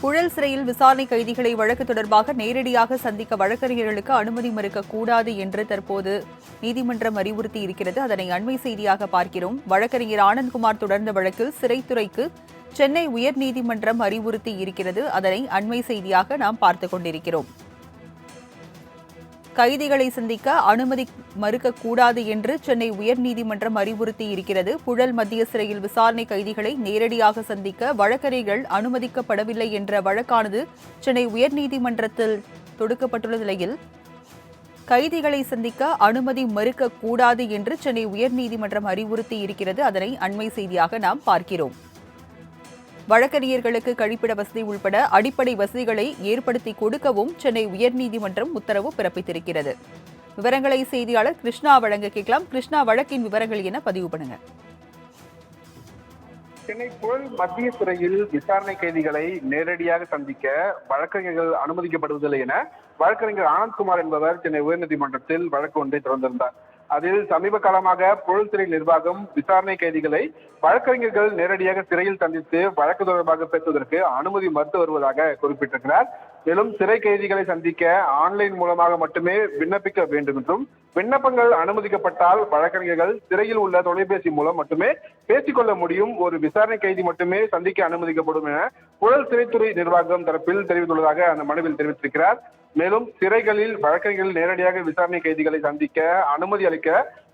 புழல் சிறையில் விசாரணை கைதிகளை வழக்கு தொடர்பாக நேரடியாக சந்திக்க வழக்கறிஞர்களுக்கு அனுமதி மறுக்கக்கூடாது என்று தற்போது நீதிமன்றம் அறிவுறுத்தி இருக்கிறது. அதனை அண்மை செய்தியாக பார்க்கிறோம். வழக்கறிஞர் ஆனந்த்குமார் தொடர்ந்த வழக்கில் சிறைத்துறைக்கு சென்னை உயர்நீதிமன்றம் அறிவுறுத்தி இருக்கிறது. அதனை அண்மை செய்தியாக நாம் பார்த்துக் கொண்டிருக்கிறோம். கைதிகளை சந்திக்க அனுமதி மறுக்கக்கூடாது என்று சென்னை உயர்நீதிமன்றம் அறிவுறுத்தி இருக்கிறது. புழல் மத்திய சிறையில் விசாரணை கைதிகளை நேரடியாக சந்திக்க வழக்கறிஞர்கள் அனுமதிக்கப்படவில்லை என்ற வழக்கானது சென்னை உயர்நீதிமன்றத்தில் தொடுக்கப்பட்டுள்ள நிலையில் கைதிகளை சந்திக்க அனுமதி மறுக்கக்கூடாது என்று சென்னை உயர்நீதிமன்றம் அறிவுறுத்தி இருக்கிறது. அதனை அண்மை செய்தியாக நாம் பார்க்கிறோம். வழக்கறிஞர்களுக்கு கழிப்பிட வசதி உள்பட அடிப்படை வசதிகளை ஏற்படுத்தி கொடுக்கவும் சென்னை உயர்நீதிமன்றம் உத்தரவு பிறப்பித்திருக்கிறது. விவரங்களை செய்தியாளர் கிருஷ்ணா வழங்க கேட்கலாம். கிருஷ்ணா, வழக்கின் விவரங்கள் என பதிவு பண்ணுங்க. சென்னை புழல் மத்திய சிறையில் விசாரணை கைதிகளை நேரடியாக சந்திக்க வழக்கறிஞர்கள் அனுமதிக்கப்படுவதில்லை என வழக்கறிஞர் ஆனந்த்குமார் என்பவர் சென்னை உயர்நீதிமன்றத்தில் வழக்கு ஒன்றை தொடர்ந்திருந்தார். அதில் சமீப காலமாக புழல் சிறை நிர்வாகம் விசாரணை கைதிகளை வழக்கறிஞர்கள் நேரடியாக சிறையில் சந்தித்து வழக்கு தொடர்பாக பேசுவதற்கு அனுமதி மறுத்து வருவதாக குறிப்பிட்டிருக்கிறார். மேலும் சிறை கைதிகளை சந்திக்க ஆன்லைன் மூலமாக மட்டுமே விண்ணப்பிக்க வேண்டும் என்றும், விண்ணப்பங்கள் அனுமதிக்கப்பட்டால் வழக்கறிஞர்கள் சிறையில் உள்ள தொலைபேசி மூலம் மட்டுமே பேசிக்கொள்ள முடியும், ஒரு விசாரணை கைதி மட்டுமே சந்திக்க அனுமதிக்கப்படும் என புழல் சிறைத்துறை நிர்வாகம் தரப்பில் தெரிவித்துள்ளதாக அந்த மனுவில் தெரிவித்திருக்கிறார். மேலும் சிறைகளில் வழக்கறிஞர்கள் நேரடியாக விசாரணை கைதிகளை சந்திக்க அனுமதி அளிக்க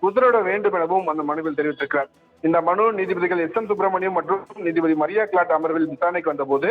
உத்தரவிட வேண்டும் எனவும் அந்த மனுவில் தெரிவித்திருக்கிறார். இந்த மனு நீதிபதிகள் எஸ்.எம். சுப்பிரமணியம் மற்றும் நீதிபதி மரியா கிளாட் அமர்வில் விசாரணைக்கு வந்தபோது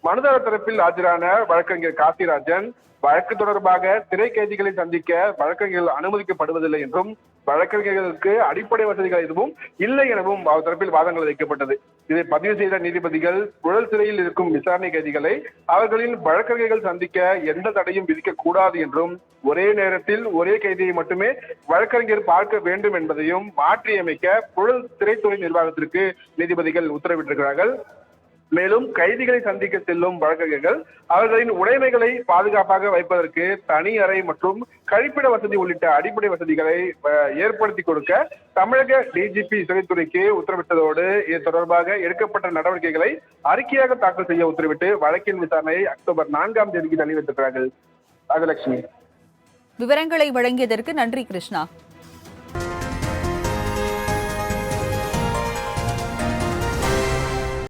மனுதாரர் தரப்பில் ஆஜரான வழக்கறிஞர் காசிராஜன் வழக்கு தொடர்பாக சிறை கைதிகளை சந்திக்க வழக்கறிஞர்கள் அனுமதிக்கப்படுவதில்லை என்றும், வழக்கறிஞர்களுக்கு அடிப்படை வசதிகள் எதுவும் இல்லை எனவும் அவர் தரப்பில் வாதங்கள் வைக்கப்பட்டது. இதை பதிவு செய்த நீதிபதிகள் புழல் சிறையில் இருக்கும் விசாரணை கைதிகளை அவர்களின் வழக்கறிஞர்கள் சந்திக்க எந்த தடையும் விதிக்க கூடாது என்றும், ஒரே நேரத்தில் ஒரே கைதியை மட்டுமே வழக்கறிஞர் பார்க்க வேண்டும் என்பதையும் மாற்றியமைக்க புழல் சிறைத்துறை நிர்வாகத்திற்கு நீதிபதிகள் உத்தரவிட்டிருக்கிறார்கள். மேலும் கைதிகளை சந்திக்க செல்லும் வழக்கறிஞர்கள் அவர்களின் உடைமைகளை பாதுகாப்பாக வைப்பதற்கு தனி அறை மற்றும் கழிப்பிட வசதி உள்ளிட்ட அடிப்படை வசதிகளை ஏற்படுத்தி கொடுக்க தமிழக டிஜிபி சிறைத்துறைக்கு உத்தரவிட்டதோடு இது தொடர்பாக எடுக்கப்பட்ட நடவடிக்கைகளை அறிக்கையாக தாக்கல் செய்ய உத்தரவிட்டு வழக்கின் விசாரணையை அக்டோபர் 4ஆம் தேதிக்கு தள்ளி வைத்திருக்கிறார்கள். ராஜலட்சுமி, விவரங்களை வழங்கியதற்கு நன்றி கிருஷ்ணா.